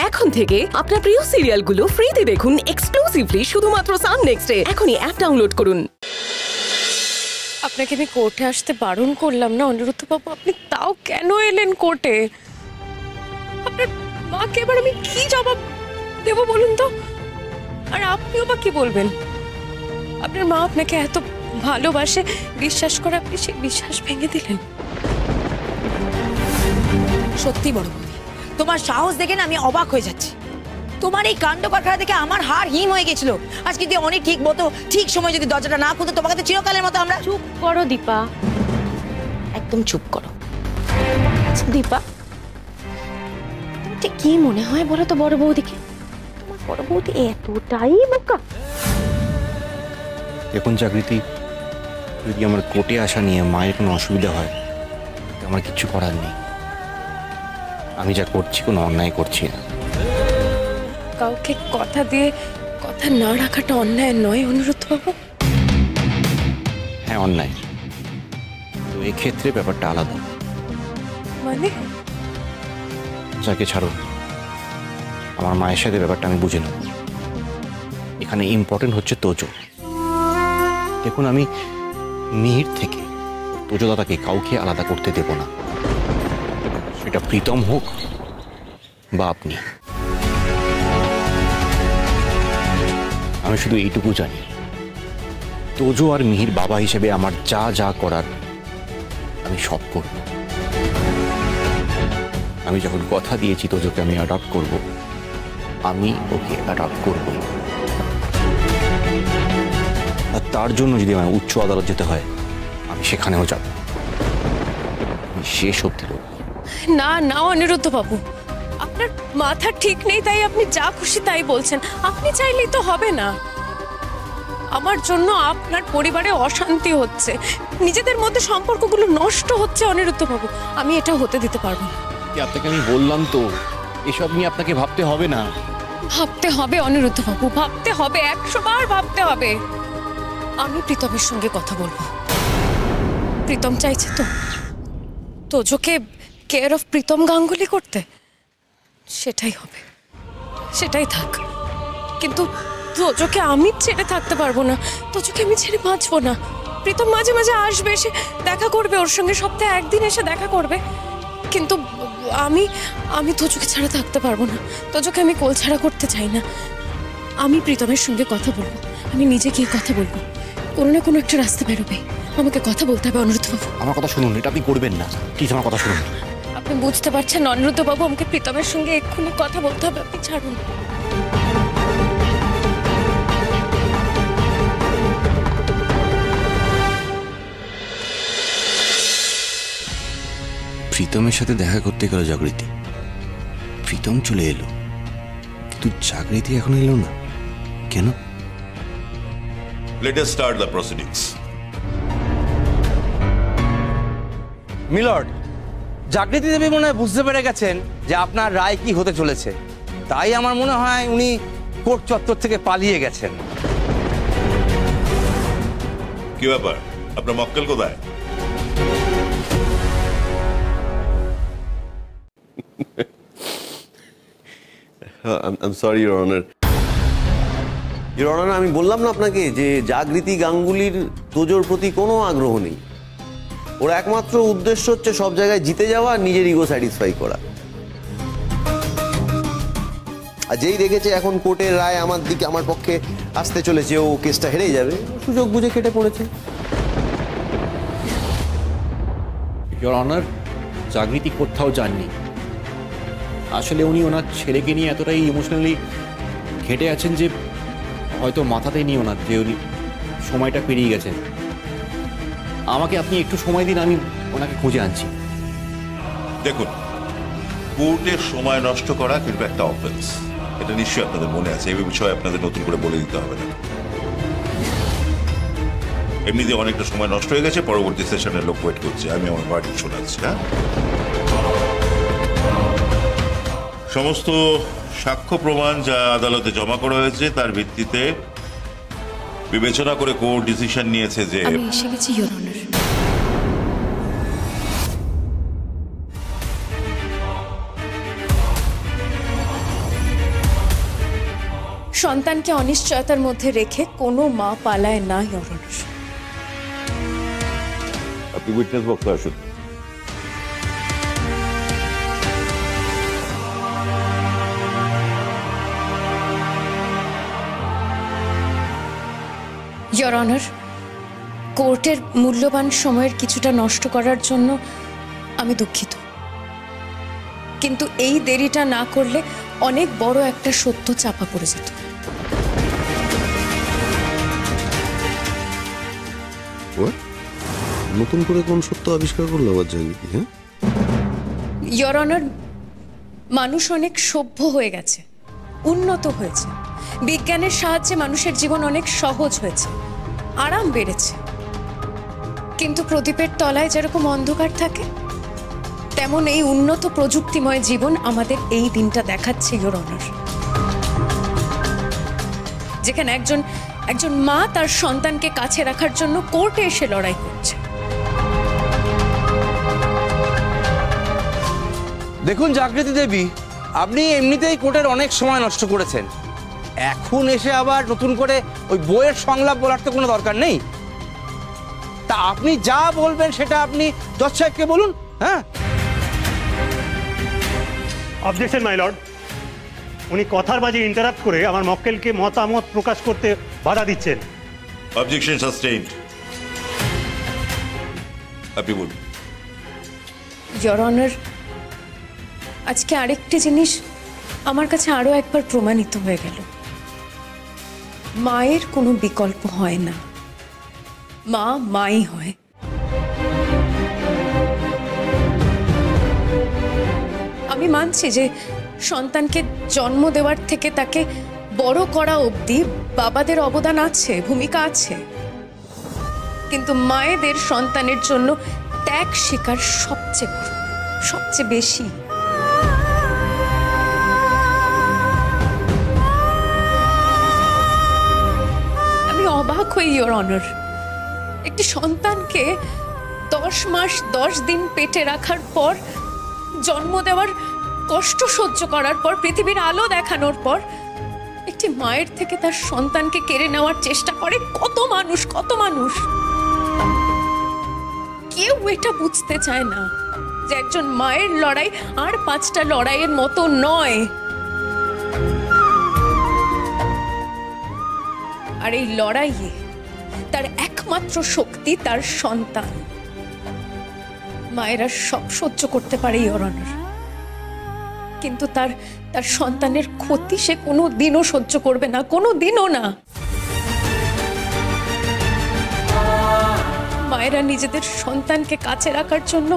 এখন থেকে আপনার প্রিয় সিরিয়ালগুলো ফ্রিতে দেখুন এক্সক্লুসিভলি শুধুমাত্র সান নেক্সটে। এখনই অ্যাপ ডাউনলোড করুন। আপনাকে আমি কোর্টে আসতে বারণ করলাম না অনিরুদ্ধ বাবু, আপনি তাও কেন এলেন কোর্টে? আপনার মাকে এবার আমি কি জবাব দেব বলুন তো? আর আপনিও বা কি বলবেন? আপনার মা আপনাকে এত ভালোবাসে, বিশ্বাস করে, আপনি সেই বিশ্বাস ভেঙে দিলেন। সত্যি বড় বৌদি, তোমার সাহস দেখে না আমি অবাক হয়ে যাচ্ছি। তোমার এই কাণ্ড কারখানা দেখে আমার হাড় হিম হয়ে গেছিল। আজকে যদি অনেক ঠিক মতো ঠিক সময় যদি দরজাটা না খুলতো, তোমাকে তো চিরকালের মতো আমরা। চুপ করো দীপা, একদম চুপ করো। দীপা ঠিক কি মনে হয় বলো তো বড় বৌদিকে? তোমার বড় বৌদি এতটাই বোকা? এখন জাগৃতি, যদি আমার কোর্টে আসা নিয়ে মায়ের কোনো অসুবিধা হয়, আমার কিছু করার নেই। আমি যা করছি কোনো অন্যায় করছি না। কাউকে কথা দিয়ে কথা না রাখাটা অন্যায় নয় অনিরুদ্ধ বাবু? হ্যাঁ অন্যায়, তো এক্ষেত্রে ব্যাপারটা আলাদা। মানে? যাকে ছাড়ো, আমার মায়ের সাথে ব্যাপারটা আমি বুঝে নেব। এখানে ইম্পর্টেন্ট হচ্ছে তোজো। দেখুন, আমি মিহির থেকে তোজো দাদাকে কাউকে আলাদা করতে দেব না, সেটা প্রীতম হোক বা আপনি। আমি শুধু এইটুকু জানি, তোজো আর মিহির বাবা হিসেবে আমার যা যা করার আমি সব করব। আমি যখন কথা দিয়েছি তোজোকে আমি অ্যাডপ্ট করব, আমি ওকে অ্যাডপ্ট করব। আর তার জন্য যদি আমার উচ্চ আদালত যেতে হয়, আমি সেখানেও যাব। আমি শেষ অবধি লড়ব। না না অনিরুদ্ধ বাবু, আপনার মাথা ঠিক নেই, তাই আপনি যা খুশি তাই বলছেন। আপনি চাইলেই তো হবে না। আমার জন্য আপনার পরিবারে অশান্তি হচ্ছে, নিজেদের মধ্যে সম্পর্কগুলো নষ্ট হচ্ছে অনিরুদ্ধ বাবু। আমি এটা হতে দিতে পারবো না। আপনাকে আমি বললাম তো, এসব নিয়ে আপনাকে ভাবতে হবে না। ভাবতে হবে অনিরুদ্ধ বাবু, ভাবতে হবে, 100 বার ভাবতে হবে। আমি প্রীতমের সঙ্গে কথা বলবো। প্রীতম চাইছে তো তোজোকে কেয়ার অফ প্রীতম গাঙ্গুলি করতে, সেটাই হবে, সেটাই থাক। কিন্তু তোজোকে আমি ছেড়ে থাকতে পারবো না, তোজোকে আমি ছেড়ে বাঁচবো না। প্রীতম মাঝে মাঝে আসবে, এসে দেখা করবে, ওর সঙ্গে সপ্তাহে একদিন এসে দেখা করবে, কিন্তু আমি তোজোকে ছাড়া থাকতে পারবো না। তোজোকে আমি কোল ছাড়া করতে চাই না। আমি প্রীতমের সঙ্গে কথা বলবো, আমি নিজে গিয়ে কথা বলবো। কোনো না কোনো একটা রাস্তা বেরোবে, আমাকে কথা বলতে হবে অনিরুদ্ধ বাবু। আমার কথা শুনুন, এটা আপনি করবেন না, প্লিজ আমার কথা শুনুন। আপনি বুঝতে পারছেন অনিরুদ্ধ বাবু, আমাকে প্রীতমের সঙ্গে এক্ষুনি কথা বলতে হবে, আপনি ছাড়ুন। প্রীতমের সাথে দেখা করতে গেল জাগৃতি, প্রীতম চলে এলো, কিন্তু জাগৃতি এখন এলো না কেন? Let us start the proceedings. Milord, Jagriti Devi মনে হয় বুঝতে পেরে গেছেন যে আপনার রায় কি হতে চলেছে, তাই আমার মনে হয় উনি কোর্ট চত্বর থেকে পালিয়ে গেছেন। কি ব্যাপার, আপনার মক্কেল কোথায়? I'm sorry, Your Honor. Your Honor, আমি বললাম না আপনাকে যে জাগৃতি গাঙ্গুলির তোজোর প্রতি কোনো আগ্রহ নেই। ওর একমাত্র উদ্দেশ্য হচ্ছে সব জায়গায় জিতে যাওয়া আর নিজের ইগো স্যাটিসফাই করা। আর যেই দেখেছে এখন কোর্টের রায় আমার দিকে, আমার পক্ষে আসতে চলেছে, ও কেসটা হেরেই যাবে, সুযোগ বুঝে কেটে পড়েছে। ইওর অনার, জাগৃতি কোথাও যাননি। আসলে উনি ওনার ছেলেকে নিয়ে এতটাই ইমোশনালি ঘেটে আছেন যে হয়তো মাথাতেই নিয়ে ওনার যে উনি সময়টা পেরিয়ে গেছেন। আমাকে আপনি একটু সময় দিন, আমি ওনাকে খুঁজে আনছি। দেখুন, কোর্টের সময় নষ্ট করা কিন্তু একটা অফেন্স, এটা নিশ্চয়ই আপনাদের মনে আছে। এই বিষয়ে আপনাদের নতুন করে বলে দিতে হবে না। এমনিতে অনেকটা সময় নষ্ট হয়ে গেছে, পরবর্তী সেশনের লোক ওয়েট করছে। আমি আমার বাড়ি শোনাচ্ছি। হ্যাঁ, সমস্ত সাক্ষ্য প্রমাণ যা আদালতে জমা করা হয়েছে তার ভিত্তিতে বিবেচনা করে কোর্ট ডিসিশন নিয়েছে যে আমি এসে গেছি ইওর অনার। সন্তানকে অনিশ্চয়তার মধ্যে রেখে কোনো মা পালায় না, ইওর অনার। আপনি উইটনেস বক্সে আসুন। ইওর অনার, কোর্টের মূল্যবান সময়ের কিছুটা নষ্ট করার জন্য আমি দুঃখিত, কিন্তু এই দেরিটা না করলে অনেক বড় একটা সত্য চাপা পড়ে যেত। নতুন করে কোন সত্য আবিষ্কার করলো আবার জাগৃতি? হ্যাঁ, ইওর অনার, মানুষ অনেক সভ্য হয়ে গেছে, উন্নত হয়েছে, বিজ্ঞানের সাহায্যে মানুষের জীবন অনেক সহজ হয়েছে, আরাম বেড়েছে, কিন্তু প্রদীপের তলায় যেরকম অন্ধকার থাকে তেমন এই উন্নত প্রযুক্তিময় জীবন আমাদের এই দিনটা দেখাচ্ছে, ইওর অনার, যেখানে একজন মা তার সন্তানকে কাছে রাখার জন্য কোর্টে এসে লড়াই করছে। দেখুন জাগৃতি দেবী, আপনি এমনিতেই কোর্টের অনেক সময় নষ্ট করেছেন, এখন এসে আবার নতুন করে ওই বইয়ের সংলাপ বলার তো কোনো দরকার নেই। তা আপনি যা বলবেন সেটা আপনি জজ সাহেবকে বলুন। হ্যাঁ, অবজেকশন মাই লর্ড, উনি কথার মাঝে ইন্টারাপ্ট করে আমার মক্কেলকে মতামত প্রকাশ করতে বাধা দিচ্ছেন। Objection sustained. আপনি বলুন। ইওর অনার, আজকে আরেকটি জিনিস আমার কাছে আরো একবার প্রমাণিত হয়ে গেল, মায়ের কোনো বিকল্প হয় না, মা মাই হয়। আমি মানছি যে সন্তানকে জন্ম দেওয়ার থেকে তাকে বড় করা অবধি বাবাদের অবদান আছে, ভূমিকা আছে, কিন্তু মায়েদের সন্তানের জন্য ত্যাগ স্বীকার সবচেয়ে বড়, সবচেয়ে বেশি। আমি অবাক হই, ইওর অনার, একটি সন্তানকে 10 মাস 10 দিন পেটে রাখার পর, জন্ম দেওয়ার কষ্ট সহ্য করার পর, পৃথিবীর আলো দেখানোর পর একটি মায়ের থেকে তার সন্তানকে কেড়ে নেওয়ার চেষ্টা করে কত মানুষ। কেউ এটা বুঝতে চায় না যে একজন মায়ের লড়াই আর 5টা লড়াইয়ের মতো নয়, আর এই লড়াইয়ে তার একমাত্র শক্তি তার সন্তান। মায়েরা সব সহ্য করতে পারে, ইওর অনার, কিন্তু তার সন্তানের ক্ষতি সে কোনো দিনও সহ্য করবে না, কোনো দিনও না। মায়েরা নিজেদের সন্তানকে কাছে রাখার জন্য